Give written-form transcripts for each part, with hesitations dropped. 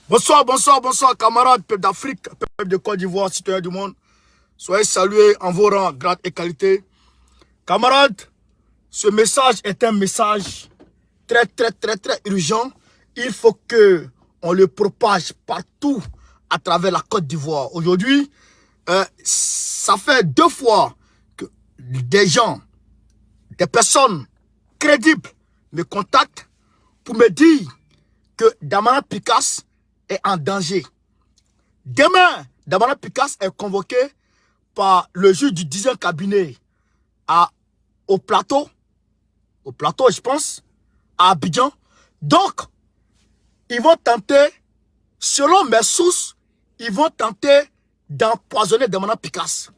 Bonsoir, bonsoir, bonsoir, camarades, peuple d'Afrique, peuple de Côte d'Ivoire, citoyens du monde. Soyez salués en vos rangs, grade et qualité. Camarades, ce message est un message très, très, très, très urgent. Il faut que on le propage partout à travers la Côte d'Ivoire. Aujourd'hui, ça fait 2 fois que des gens, des personnes crédibles me contactent pour me dire que Damana Picasse est en danger. Demain, Damana Picasse est convoqué par le juge du 10e cabinet au plateau, je pense, à Abidjan. Donc, ils vont tenter, selon mes sources, ils vont tenter d'empoisonner Damana Picasse.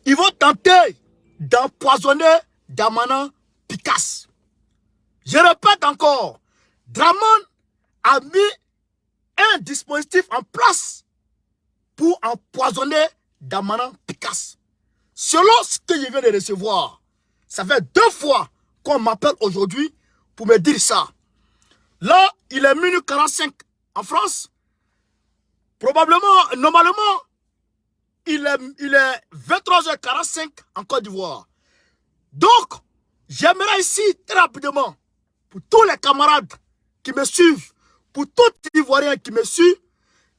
Ils vont tenter d'empoisonner Damana Picasse. Je répète encore, Draman a mis un dispositif en place pour empoisonner Damana Picasse. Selon ce que je viens de recevoir, ça fait 2 fois qu'on m'appelle aujourd'hui pour me dire ça. Là, il est minuit 45 en France. Probablement, normalement, il est 23h45 en Côte d'Ivoire. Donc, j'aimerais ici, très rapidement, pour tous les camarades qui me suivent, pour tous les Ivoiriens qui me suivent,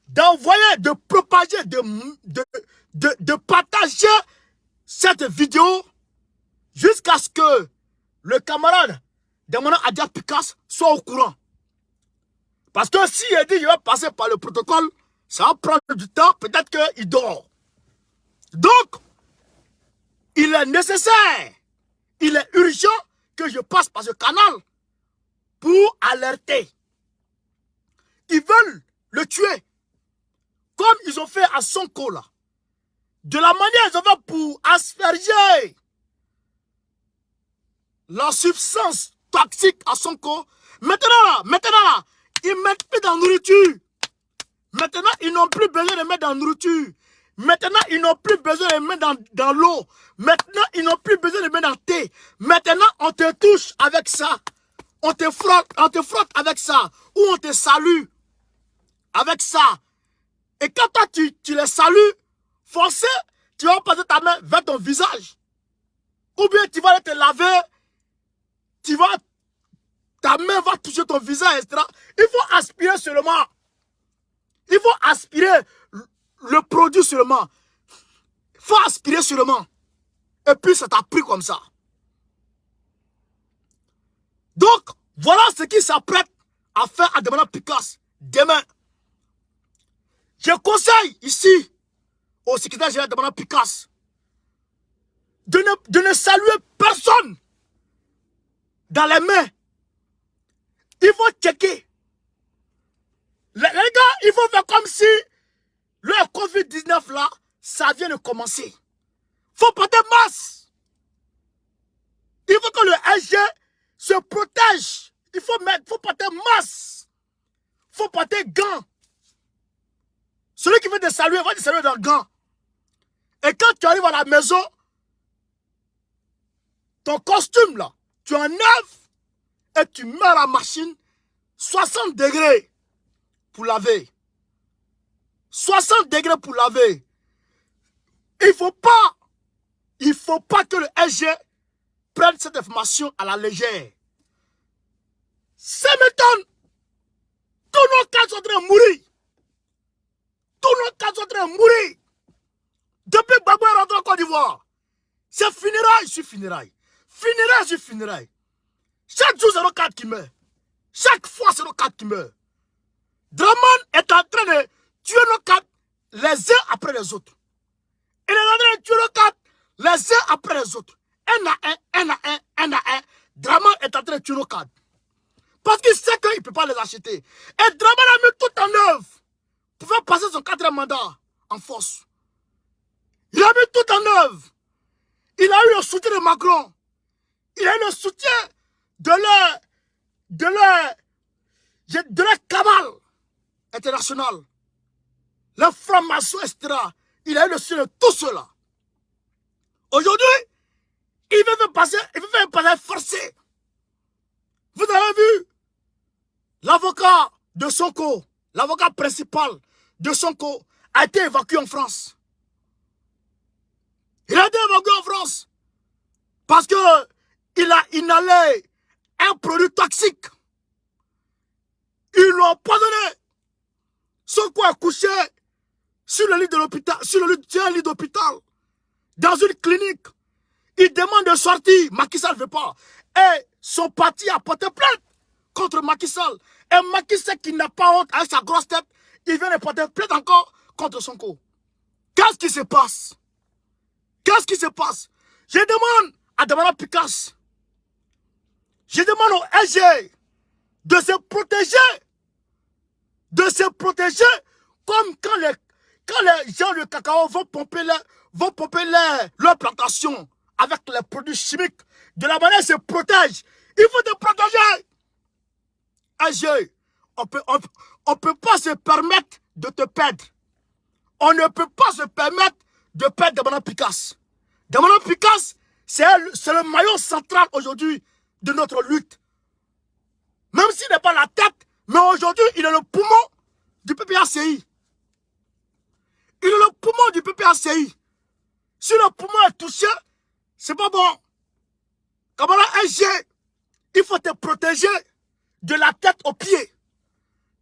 d'envoyer, de propager, de partager cette vidéo jusqu'à ce que le camarade Damana Adja Picasse soit au courant. Parce que s'il a dit qu'il va passer par le protocole, ça va prendre du temps, peut-être qu'il dort. Donc, il est nécessaire, il est urgent que je passe par ce canal pour alerter. Ils veulent le tuer, comme ils ont fait à Sonko là. De la manière ils ont fait pour asperger la substance toxique à Sonko. Maintenant, ils ne mettent plus dans la nourriture. Maintenant, ils n'ont plus besoin de mettre dans la nourriture. Maintenant, ils n'ont plus besoin de mettre dans l'eau. Maintenant, ils n'ont plus besoin de mettre dans le thé. Maintenant, on te touche avec ça. On te frotte avec ça. Ou on te salue avec ça. Et quand toi, tu les salues, forcé, tu vas passer ta main vers ton visage. Ou bien tu vas aller te laver. Ta main va toucher ton visage, etc. Il faut aspirer seulement. Il faut aspirer le produit seulement. Il faut aspirer seulement. Et puis ça t'a pris comme ça. Donc, voilà ce qui s'apprête à faire à Damana Picasse demain. Je conseille ici au secrétaire général de Damana Picasse de ne saluer personne dans les mains. Il faut checker. Les gars, il faut faire comme si le Covid-19 là, ça vient de commencer. Il faut porter masque. Il faut que le SG se protège. Il faut porter masque. Il faut porter gants. Celui qui veut te saluer, va te saluer dans le gant. Et quand tu arrives à la maison, ton costume là, tu enlèves et tu mets à la machine 60 degrés pour laver. 60 degrés pour laver. Il ne faut pas que le SG prenne cette information à la légère. Ça m'étonne. Tous nos cas sont en train de mourir. Tous nos cas sont en train de mourir. Depuis que Gbagbo est rentré en Côte d'Ivoire, c'est funérailles sur funérailles. Funérailles sur funérailles. Chaque jour, c'est nos 4 qui meurent. Chaque fois, c'est nos 4 qui meurent. Draman est en train de tuer nos 4 les uns après les autres. Il est en train de tuer nos 4 les uns après les autres. Un à un. Draman est en train de tuer nos 4. Parce qu'il sait qu'il ne peut pas les acheter. Et Draman a mis tout en œuvre pour faire passer son 4e mandat en force. Il a mis tout en œuvre. Il a eu le soutien de Macron. Il a eu le soutien de leur cabale internationale. Le franc-maçon, etc. Il a eu le soutien de tout cela. Aujourd'hui, il veut faire un passage forcé. Vous avez vu l'avocat de Sonko l'avocat principal de Sonko, a été évacué en France. Il a été évacué en France parce qu'il a inhalé un produit toxique. Ils l'ont empoisonné. Sonko est couché sur le lit de l'hôpital, sur un lit d'hôpital, dans une clinique. Il demande de sortir. Macky Sall ne veut pas. Et son parti a porté plainte contre Macky Sall. Et Macky Sall, qui n'a pas honte avec sa grosse tête, il vient de porter plainte encore contre Sonko. Qu'est-ce qui se passe? Qu'est-ce qui se passe? Je demande à Damara Picasse, je demande au SG de se protéger. De se protéger comme quand les gens de cacao vont pomper leur plantation avec les produits chimiques. De la manière, ils se protègent. Il faut te protéger. SG, on peut pas se permettre de te perdre. On ne peut pas se permettre de perdre Damara Picasse. Damara Picasse, c'est le maillon central aujourd'hui de notre lutte. Même s'il n'est pas la tête, mais aujourd'hui, il est le poumon du PPACI. Il est le poumon du PPACI. Si le poumon est touché, c'est pas bon. Camarade SG, il faut te protéger de la tête aux pieds.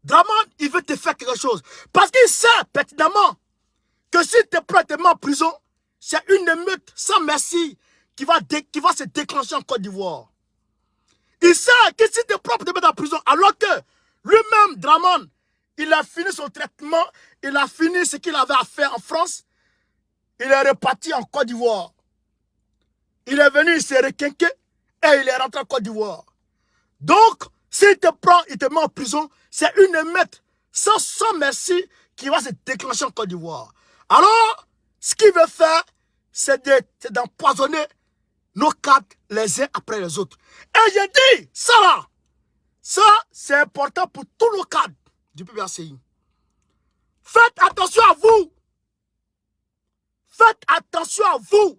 Draman, il veut te faire quelque chose. Parce qu'il sait pertinemment que si tu te mets en prison, c'est une émeute sans merci qui va se déclencher en Côte d'Ivoire. Il sait que si tu es propre de mettre en prison, alors que lui-même, Draman, il a fini son traitement, il a fini ce qu'il avait à faire en France, il est reparti en Côte d'Ivoire. Il est venu, il s'est requinqué et il est rentré en Côte d'Ivoire. Donc, s'il te prend, il te met en prison, c'est une émeute sans merci qui va se déclencher en Côte d'Ivoire. Alors, ce qu'il veut faire, c'est d'empoisonner nos cadres les uns après les autres. Et je dis, ça là, ça c'est important pour tous nos cadres du PPACI. Faites attention à vous. Faites attention à vous.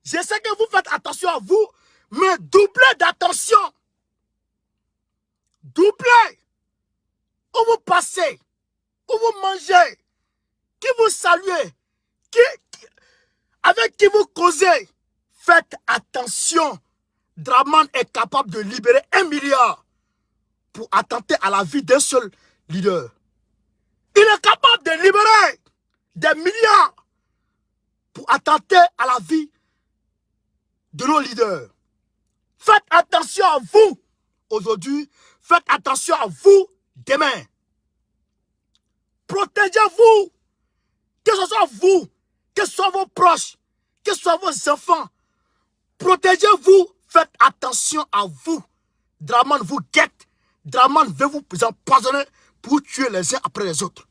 Je sais que vous faites attention à vous, mais doublez d'attention. Doublez. Où vous passez, où vous mangez, qui vous saluez, avec qui vous causez. Faites attention. Draman est capable de libérer 1 milliard pour attenter à la vie d'un seul leader. Il est capable de libérer des milliards pour attenter à la vie de nos leaders. Faites attention à vous aujourd'hui. Faites attention à vous demain. Protégez-vous. Que ce soit vous, que ce soit vos proches, que ce soit vos enfants. Protégez-vous. Faites attention à vous. Draman vous guette. Draman veut vous empoisonner pour tuer les uns après les autres.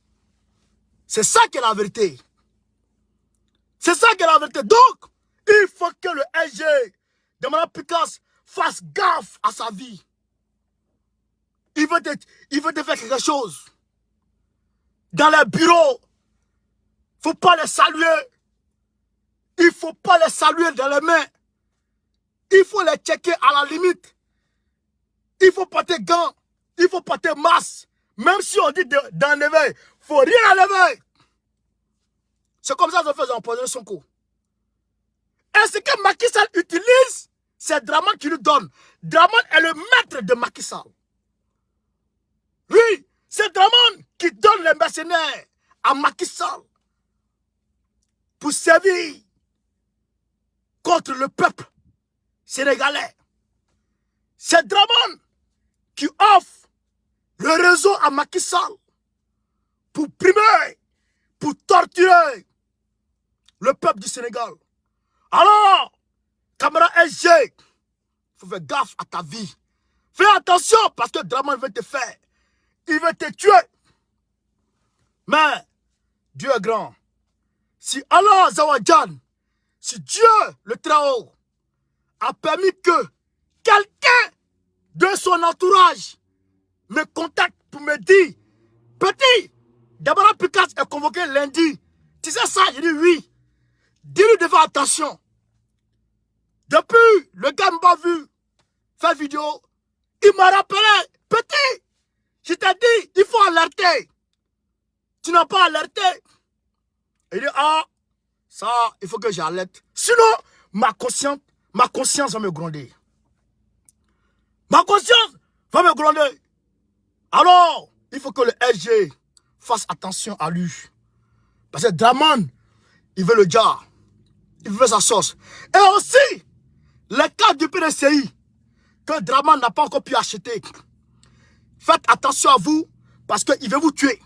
C'est ça qui est la vérité. C'est ça qui est la vérité. Donc, il faut que le SG de Mme Picasse fasse gaffe à sa vie. Il veut te faire quelque chose. Dans les bureaux, il ne faut pas les saluer. Il ne faut pas les saluer dans les mains. Il faut les checker à la limite. Il faut porter gants. Il faut porter masque. Même si on dit d'enlever, il ne faut rien enlever. C'est comme ça qu'ils ont fait empoisonner Sonko. Et ce que Macky Sall utilise, c'est Draman qui lui donne. Draman est le maître de Macky Sall. Oui, c'est Draman qui donne les mercenaires à Macky Sall pour servir contre le peuple sénégalais. C'est Draman qui offre le réseau à Macky Sall pour primer, pour torturer le peuple du Sénégal. Alors, camarade SG, il faut faire gaffe à ta vie. Fais attention parce que Draman veut te faire. Il veut te tuer. Mais Dieu est grand. Si Allah Zawadjan, si Dieu le Très-Haut a permis que quelqu'un de son entourage me contacte pour me dire, petit, Damara Picasse est convoqué lundi. Tu sais ça? Je dis oui. Dis-lui de faire attention. Depuis, le gars m'a vu faire vidéo. Il m'a rappelé, petit, je t'ai dit, il faut alerter. Tu n'as pas alerté. Il dit, ah, ça, il faut que j'alerte. Sinon, ma conscience va me gronder. Ma conscience va me gronder. Alors, il faut que le SG fasse attention à lui. Parce que Draman, il veut le jar. Il veut sa sauce. Et aussi, les cartes du PDCI que Draman n'a pas encore pu acheter. Faites attention à vous parce qu'il veut vous tuer.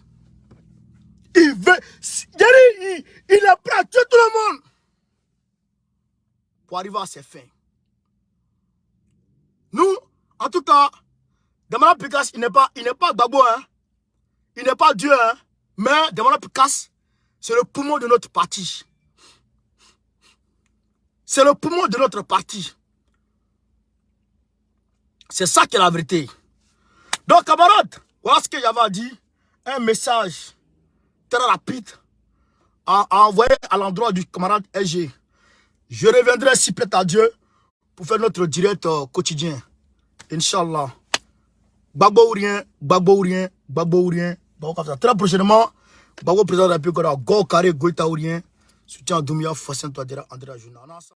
Il veut... Il est prêt à tuer tout le monde pour arriver à ses fins. Nous, en tout cas, Damara Picasse, il n'est pas Gbagbo, hein. Il n'est pas Dieu, hein. Mais Damara Picasse, c'est le poumon de notre parti. C'est le poumon de notre parti. C'est ça qui est la vérité. Donc, camarades, voilà ce que j'avais à dire. Un message très rapide à envoyer à l'endroit du camarade SG. Je reviendrai si plaît à Dieu pour faire notre direct quotidien. Inch'Allah. Gbagbo ou rien, Gbagbo ou rien, Gbagbo ou rien. Très prochainement, Gbagbo président de la République, Go Carré, Goïta ou rien. Soutien à Doumia, Fassin Touadéra, André Ajouna.